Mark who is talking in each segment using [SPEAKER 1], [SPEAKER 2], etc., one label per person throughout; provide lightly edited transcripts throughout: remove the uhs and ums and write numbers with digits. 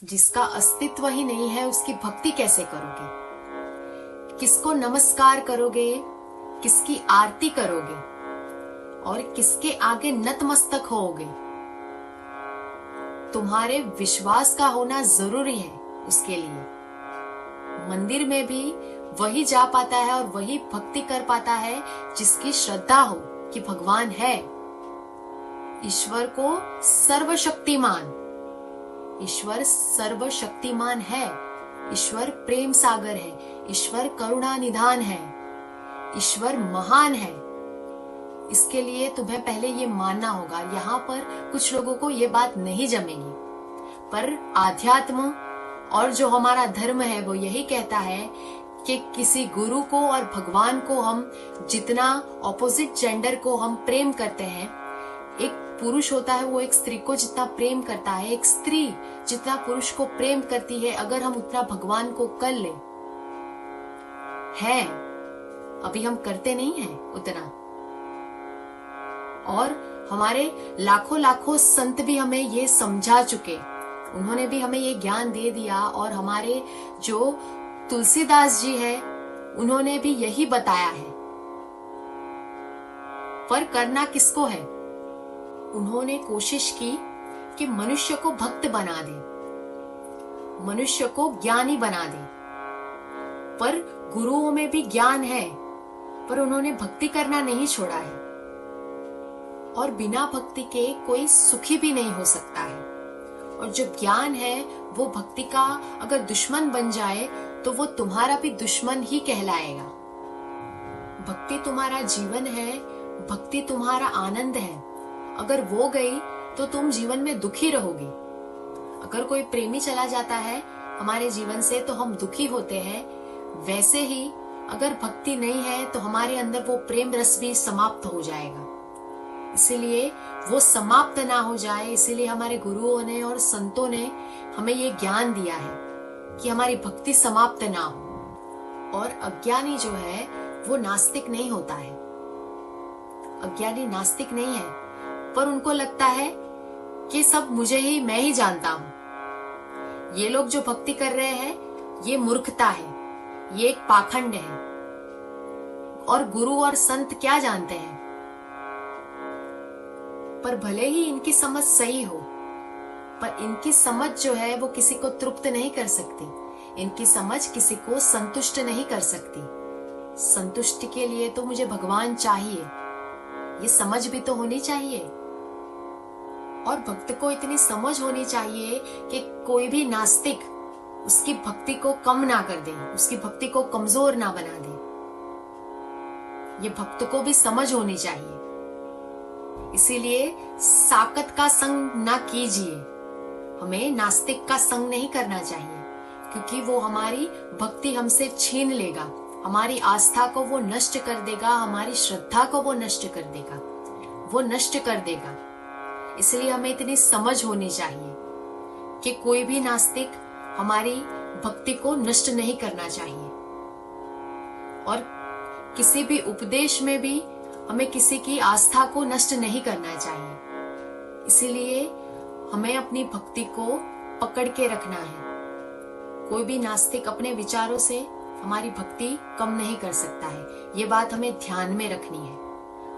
[SPEAKER 1] जिसका अस्तित्व ही नहीं है उसकी भक्ति कैसे करोगे? किसको नमस्कार करोगे, किसकी आरती करोगे और किसके आगे नतमस्तक होगे? तुम्हारे विश्वास का होना जरूरी है उसके लिए। मंदिर में भी वही जा पाता है और वही भक्ति कर पाता है जिसकी श्रद्धा हो कि भगवान है। ईश्वर को सर्वशक्तिमान, ईश्वर सर्वशक्तिमान है, ईश्वर प्रेम सागर है, ईश्वर करुणा निधान है, ईश्वर महान है। इसके लिए तुम्हें पहले ये मानना होगा। यहाँ पर कुछ लोगों को ये बात नहीं जमेगी, पर आध्यात्म और जो हमारा धर्म है वो यही कहता है कि किसी गुरु को और भगवान को हम जितना ऑपोजिट जेंडर को हम प्रेम करते हैं, एक पुरुष होता है वो एक स्त्री को जितना प्रेम करता है, एक स्त्री जितना पुरुष को प्रेम करती है, अगर हम उतना भगवान को कर ले है, अभी हम करते नहीं हैं उतना। और हमारे लाखों लाखों संत भी हमें ये समझा चुके, उन्होंने भी हमें ये ज्ञान दे दिया। और हमारे जो तुलसीदास जी है उन्होंने भी यही बताया है। पर करना किसको है? उन्होंने कोशिश की कि मनुष्य को भक्त बना दे, मनुष्य को ज्ञानी बना दे। पर गुरुओं में भी ज्ञान है, पर उन्होंने भक्ति करना नहीं छोड़ा है। और बिना भक्ति के कोई सुखी भी नहीं हो सकता है। और जो ज्ञान है वो भक्ति का अगर दुश्मन बन जाए तो वो तुम्हारा भी दुश्मन ही कहलाएगा। भक्ति तुम्हारा जीवन है, भक्ति तुम्हारा आनंद है। अगर वो गई तो तुम जीवन में दुखी रहोगे। अगर कोई प्रेमी चला जाता है हमारे जीवन से तो हम दुखी होते हैं, वैसे ही अगर भक्ति नहीं है तो हमारे अंदर वो प्रेम रस भी समाप्त हो जाएगा। इसीलिए वो समाप्त ना हो जाए, इसीलिए हमारे गुरुओं ने और संतों ने हमें ये ज्ञान दिया है कि हमारी भक्ति समाप्त ना हो। और अज्ञानी जो है वो नास्तिक नहीं होता है, अज्ञानी नास्तिक नहीं है, पर उनको लगता है कि सब मुझे ही, मैं ही जानता हूं। ये लोग जो भक्ति कर रहे हैं ये मूर्खता है, ये एक पाखंड है। और गुरु और संत क्या जानते हैं? पर भले ही इनकी समझ सही हो, पर इनकी समझ जो है वो किसी को तृप्त नहीं कर सकती, इनकी समझ किसी को संतुष्ट नहीं कर सकती। संतुष्टि के लिए तो मुझे भगवान चाहिए, ये समझ भी तो होनी चाहिए। और भक्त को इतनी समझ होनी चाहिए कि कोई भी नास्तिक उसकी भक्ति को कम ना कर दे, उसकी भक्ति को कमजोर ना बना दे। ये भक्त को भी समझ होनी चाहिए। इसीलिए साकत का संग ना कीजिए, हमें नास्तिक का संग नहीं करना चाहिए, क्योंकि वो हमारी भक्ति हमसे छीन लेगा, हमारी आस्था को वो नष्ट कर देगा, हमारी श्रद्धा को वो नष्ट कर देगा, वो नष्ट कर देगा। इसलिए हमें इतनी समझ होनी चाहिए कि कोई भी नास्तिक हमारी भक्ति को नष्ट नहीं करना चाहिए। और किसी भी उपदेश में भी हमें किसी की आस्था को नष्ट नहीं करना चाहिए। इसीलिए हमें अपनी भक्ति को पकड़ के रखना है। कोई भी नास्तिक अपने विचारों से हमारी भक्ति कम नहीं कर सकता है, ये बात हमें ध्यान में रखनी है।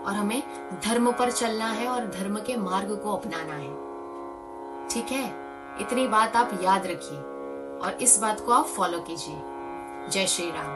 [SPEAKER 1] और हमें धर्म पर चलना है और धर्म के मार्ग को अपनाना है। ठीक है, इतनी बात आप याद रखिए और इस बात को आप फॉलो कीजिए। जय श्री राम।